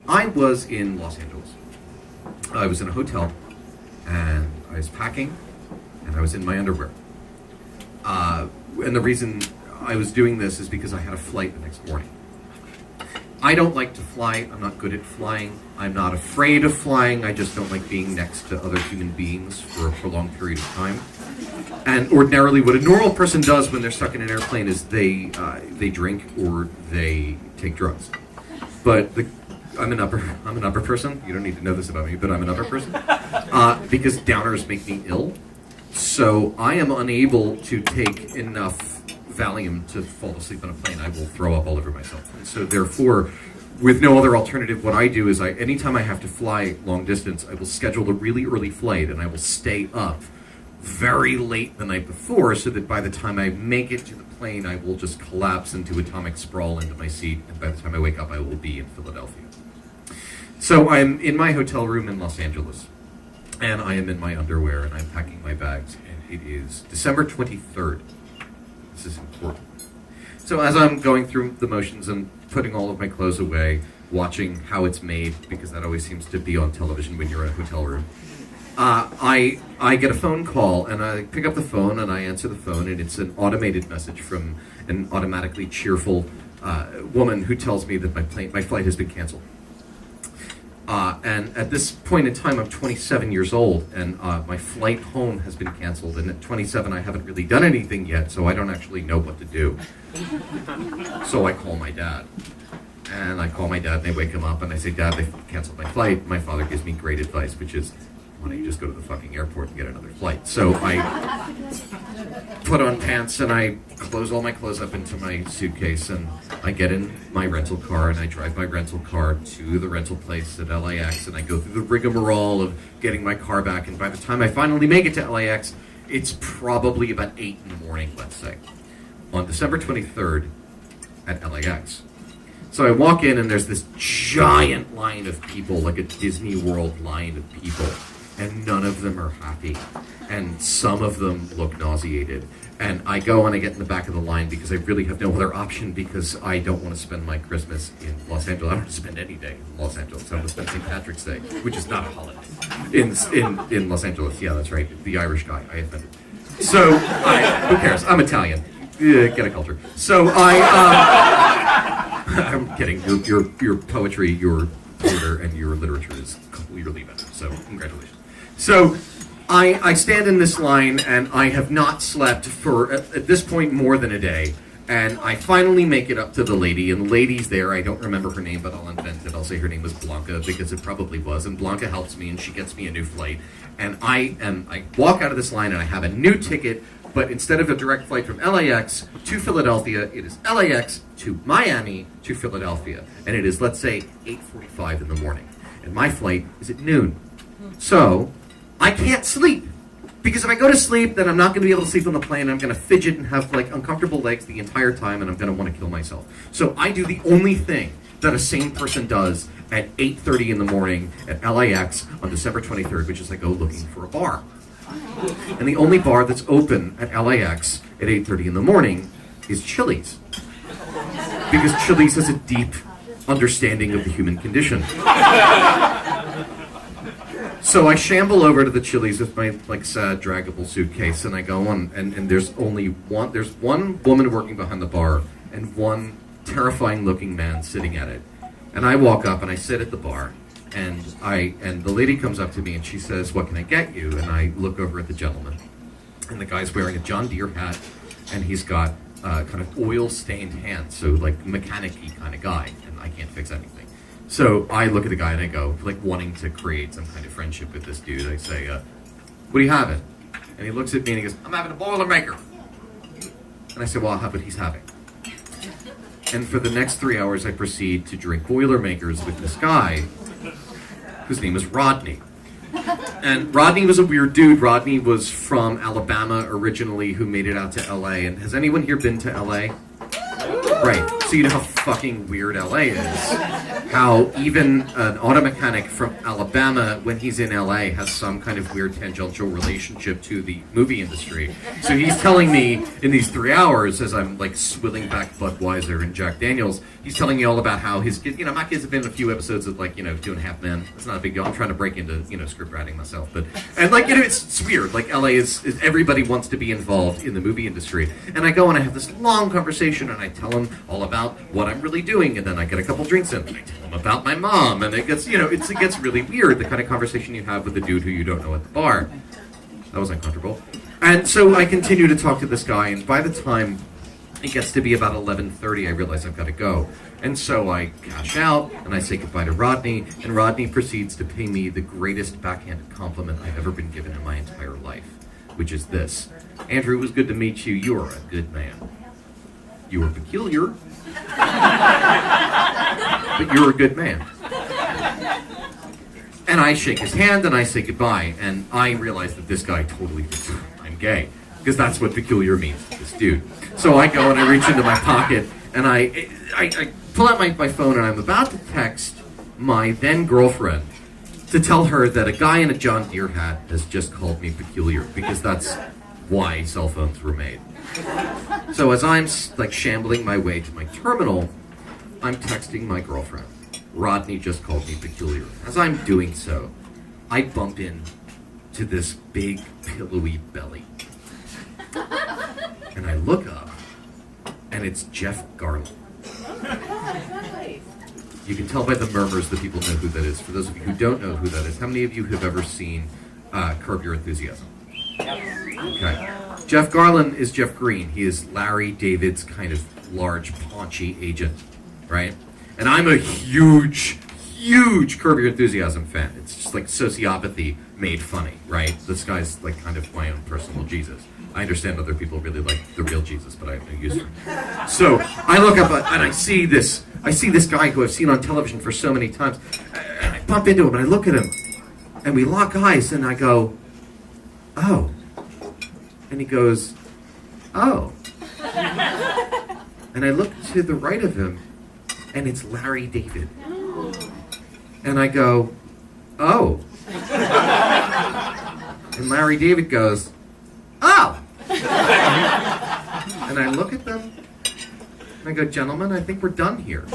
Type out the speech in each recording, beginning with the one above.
I was in Los Angeles. I was in a hotel, and I was packing, and I was in my underwear. And the reason I was doing this is because I had a flight the next morning. I don't like to fly. I'm not good at flying. I'm not afraid of flying. I just don't like being next to other human beings for a prolonged period of time. And ordinarily, what a normal person does when they're stuck in an airplane is they drink or they take drugs. But I'm an upper person. You don't need to know this about me, but I'm an upper person because downers make me ill. So I am unable to take enough Valium to fall asleep on a plane. I will throw up all over myself. And so therefore, with no other alternative, what I do is anytime I have to fly long distance, I will schedule a really early flight and I will stay up very late the night before so that by the time I make it to the plane, I will just collapse into atomic sprawl into my seat. And by the time I wake up, I will be in Philadelphia. So I'm in my hotel room in Los Angeles, and I am in my underwear, and I'm packing my bags, and it is December 23rd. This is important. So as I'm going through the motions and putting all of my clothes away, watching how it's made, because that always seems to be on television when you're in a hotel room, I get a phone call, and I pick up the phone, and I answer the phone, and it's an automated message from an automatically cheerful woman who tells me that my flight has been canceled. And at this point in time, I'm 27 years old, and my flight home has been canceled. And at 27, I haven't really done anything yet, so I don't actually know what to do. So I call my dad. And I call my dad, and I wake him up, and I say, Dad, they canceled my flight. My father gives me great advice, which is, why don't you just go to the fucking airport and get another flight? So I put on pants, and I close all my clothes up into my suitcase, and I get in my rental car, and I drive my rental car to the rental place at LAX, and I go through the rigmarole of getting my car back, and by the time I finally make it to LAX, it's probably about 8 in the morning, let's say, on December 23rd at LAX. So I walk in, and there's this giant line of people, like a Disney World line of people, and none of them are happy, and some of them look nauseated. And I go and I get in the back of the line because I really have no other option because I don't want to spend my Christmas in Los Angeles. I don't want to spend any day in Los Angeles. I want to spend St. Patrick's Day, which is not a holiday, in Los Angeles. Yeah, that's right. The Irish guy. I offended. So, who cares? I'm Italian. Get a culture. So I'm kidding. Your poetry, your theater, and your literature is clearly better. So congratulations. So I stand in this line, and I have not slept for, at this point, more than a day. And I finally make it up to the lady, and the lady's there. I don't remember her name, but I'll invent it. I'll say her name was Blanca, because it probably was. And Blanca helps me, and she gets me a new flight. And I walk out of this line, and I have a new ticket, but instead of a direct flight from LAX to Philadelphia, it is LAX to Miami to Philadelphia. And it is, let's say, 8:45 in the morning. And my flight is at noon. So I can't sleep. Because if I go to sleep, then I'm not going to be able to sleep on the plane. I'm going to fidget and have like uncomfortable legs the entire time, and I'm going to want to kill myself. So I do the only thing that a sane person does at 8:30 in the morning at LAX on December 23rd, which is I go looking for a bar. And the only bar that's open at LAX at 8:30 in the morning is Chili's. Because Chili's has a deep understanding of the human condition. So I shamble over to the Chili's with my sad draggable suitcase, and I go on, and there's one woman working behind the bar and one terrifying looking man sitting at it. And I walk up and I sit at the bar, and the lady comes up to me and she says, "What can I get you?" And I look over at the gentleman, and the guy's wearing a John Deere hat, and he's got kind of oil stained hands, so like mechanic-y kind of guy, and I can't fix anything. So I look at the guy and I go, like wanting to create some kind of friendship with this dude, I say, "What are you having?" And he looks at me and he goes, "I'm having a Boilermaker." And I say, "Well, I'll have what he's having." And for the next 3 hours, I proceed to drink Boilermakers with this guy, whose name is Rodney. And Rodney was a weird dude. Rodney was from Alabama originally, who made it out to LA. And has anyone here been to LA? Right. So you know how fucking weird LA is. How even an auto mechanic from Alabama, when he's in LA, has some kind of weird tangential relationship to the movie industry. So he's telling me in these 3 hours, as I'm like swilling back Budweiser and Jack Daniels, he's telling me all about how his kids, my kids have been in a few episodes of like, 2.5 Men. It's not a big deal. I'm trying to break into, script writing myself. And like, it's weird. Like LA is everybody wants to be involved in the movie industry. And I go and I have this long conversation and I tell him all about what I'm really doing. And then I get a couple drinks in and I tell him about my mom. And it gets, it gets really weird, the kind of conversation you have with a dude who you don't know at the bar. That was uncomfortable. And so I continue to talk to this guy. And by the time it gets to be about 11:30, I realize I've got to go. And so I cash out, and I say goodbye to Rodney, and Rodney proceeds to pay me the greatest backhanded compliment I've ever been given in my entire life, which is this: Andrew, it was good to meet you. You are a good man. You are peculiar, but you're a good man. And I shake his hand, and I say goodbye, and I realize that this guy totally thinks I'm gay, because that's what peculiar means to this dude. So I go and I reach into my pocket, and I pull out my phone, and I'm about to text my then-girlfriend to tell her that a guy in a John Deere hat has just called me peculiar, because that's why cell phones were made. So as I'm like shambling my way to my terminal, I'm texting my girlfriend. Rodney just called me peculiar. As I'm doing so, I bump into this big, pillowy belly. And I look up, and it's Jeff Garland. You can tell by the murmurs that people know who that is. For those of you who don't know who that is, how many of you have ever seen Curb Your Enthusiasm? Okay. Jeff Garland is Jeff Green. He is Larry David's kind of large, paunchy agent, right? And I'm a huge Curb Your Enthusiasm fan. It's just like sociopathy made funny, right? This guy's like kind of my own personal Jesus. I understand other people really like the real Jesus, but I have no use for him. So I look up and I see this guy who I've seen on television for so many times. And I bump into him and I look at him and we lock eyes and I go, oh. And he goes, oh. And I look to the right of him and it's Larry David. And I go, oh. And Larry David goes, oh. And I look at them and I go, gentlemen, I think we're done here.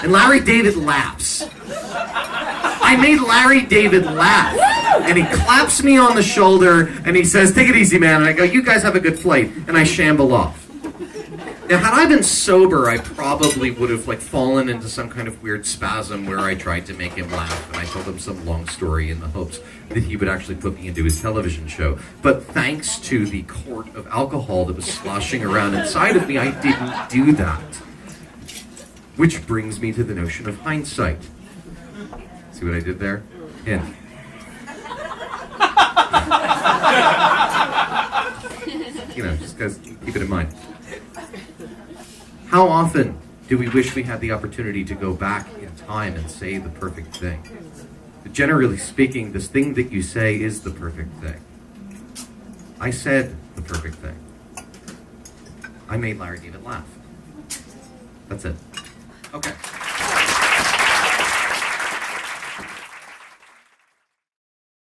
And Larry David laughs. I made Larry David laugh. And he claps me on the shoulder and he says, take it easy, man. And I go, you guys have a good flight. And I shamble off. Now, had I been sober, I probably would have fallen into some kind of weird spasm where I tried to make him laugh and I told him some long story in the hopes that he would actually put me into his television show. But thanks to the quart of alcohol that was sloshing around inside of me, I didn't do that. Which brings me to the notion of hindsight. See what I did there? Yeah. Just guys, keep it in mind. How often do we wish we had the opportunity to go back in time and say the perfect thing? But generally speaking, this thing that you say is the perfect thing. I said the perfect thing. I made Larry David laugh. That's it. Okay.